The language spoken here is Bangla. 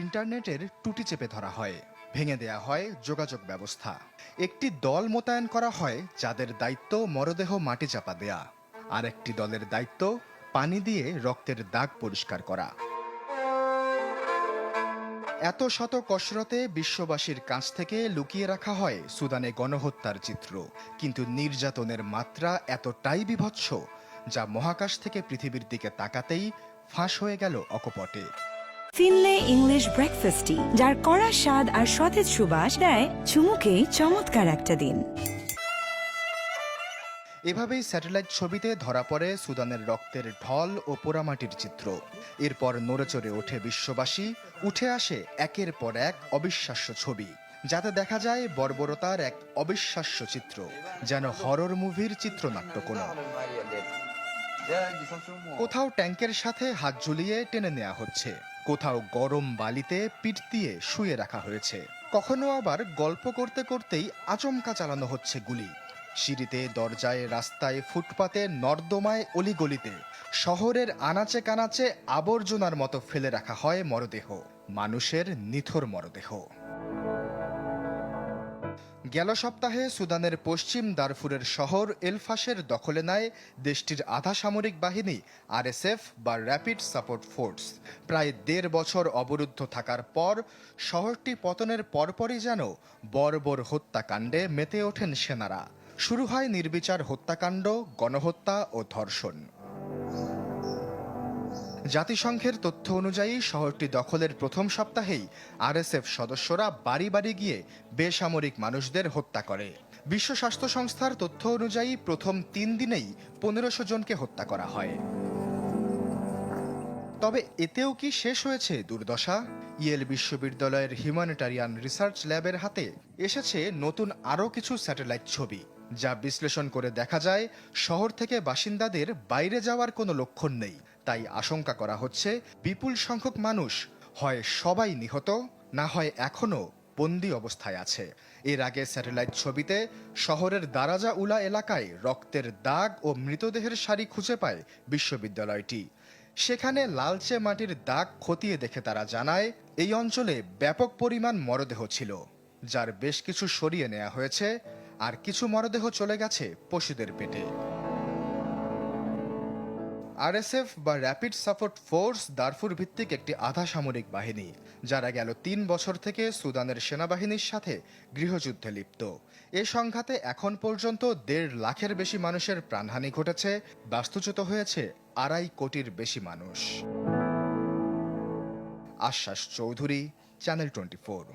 ইন্টারনেটের টুটি চেপে ধরা হয়, ভেঙে দেয়া হয় যোগাযোগ ব্যবস্থা। একটি দল মোতায়েন করা হয় যাদের দায়িত্ব মরদেহ মাটি চাপা দেয়া, আর একটি দলের দায়িত্ব পানি দিয়ে রক্তের দাগ পরিষ্কার করা। এত শত কসরতে বিশ্ববাসীর কাছ থেকে লুকিয়ে রাখা হয় সুদানে গণহত্যার চিত্র, কিন্তু নির্যাতনের মাত্রা এতটাই বীভৎস যা মহাকাশ থেকে পৃথিবীর দিকে তাকাতেই ফাঁস হয়ে গেল অকপটে। ফিনলে ইংলিশ ব্রেকফাস্টটি, যার কড়া স্বাদ আর সতেজ সুবাস দেয় চুমুকেই চমৎকার একটা দিন। এভাবেই স্যাটেলাইট ছবিতে ধরা পড়ে সুদানের রক্তের ঢল ও পোড়ামাটির চিত্র। এরপর নড়েচড়ে ওঠে বিশ্ববাসী, উঠে আসে একের পর এক অবিশ্বাস্য ছবি, যাতে দেখা যায় বর্বরতার এক অবিশ্বাস্য চিত্র, যেন হরর মুভির চিত্রনাট্য কোনো। কোথাও ট্যাঙ্কের সাথে হাত ঝুলিয়ে টেনে নেওয়া হচ্ছে, কোথাও গরম বালিতে পিঠ দিয়ে শুয়ে রাখা হয়েছে, কখনো আবার গল্প করতে করতেই আচমকা চালানো হচ্ছে গুলি। সিঁড়িতে, দরজায়, রাস্তায়, ফুটপাতে, নর্দমায়, অলিগলিতে, শহরের আনাচে কানাচে আবর্জনার মতো ফেলে রাখা হয় মরদেহ, মানুষের নিথর মরদেহ। গেল সপ্তাহে সুদানের পশ্চিম দারফুরের শহর এলফাসের দখলে নেয় দেশটির আধা সামরিক বাহিনী আরএসএফ বা র্যাপিড সাপোর্ট ফোর্স। প্রায় ১.৫ বছর অবরুদ্ধ থাকার পর শহরটি পতনের পরপরই যেন বর্বর হত্যাকাণ্ডে মেতে ওঠেন সেনারা। শুরু হয় নির্বিচার হত্যাকাণ্ড, গণহত্যা ও ধর্ষণ। জাতিসংঘের তথ্য অনুযায়ী শহরটি দখলের প্রথম সপ্তাহেই আরএসএফ সদস্যরা বাড়ি বাড়ি গিয়ে বেসামরিক মানুষদের হত্যা করে। বিশ্ব স্বাস্থ্য সংস্থার তথ্য অনুযায়ী প্রথম ৩ দিনেই ১৫০০ জনকে হত্যা করা হয়। তবে এতেও কি শেষ হয়েছে দুর্দশা? ইয়েল বিশ্ববিদ্যালয়ের হিউম্যানিটারিয়ান রিসার্চ ল্যাবের হাতে এসেছে নতুন আরও কিছু স্যাটেলাইট ছবি, যা বিশ্লেষণ করে দেখা যায় শহর থেকে বাসিন্দাদের বাইরে যাওয়ার কোনো লক্ষণ নেই। তাই আশঙ্কা করা হচ্ছে বিপুল সংখ্যক মানুষ হয় সবাই নিহত, না হয় এখনও বন্দি অবস্থায় আছে। এর আগে স্যাটেলাইট ছবিতে শহরের দারাজা উলা এলাকায় রক্তের দাগ ও মৃতদেহের সারি খুঁজে পায় বিশ্ববিদ্যালয়টি। সেখানে লালচে মাটির দাগ খতিয়ে দেখে তারা জানায় এই অঞ্চলে ব্যাপক পরিমাণ মরদেহ ছিল, যার বেশ কিছু সরিয়ে নেওয়া হয়েছে, আর কিছু মরদেহ চলে গেছে পশুদের পেটে। আরএসএফ বা র্যাপিড সাপোর্ট ফোর্স দারফুর ভিত্তিক একটি আধা সামরিক বাহিনী, যারা গেল ৩ বছর থেকে সুদানের সেনাবাহিনীর সাথে গৃহযুদ্ধে লিপ্ত। এ সংঘাতে এখন পর্যন্ত ১.৫ লাখের বেশি মানুষের প্রাণহানি ঘটেছে, বাস্তুচ্যুত হয়েছে ২.৫ কোটির বেশি মানুষ। আশ্বাস চৌধুরী, চ্যানেল 24।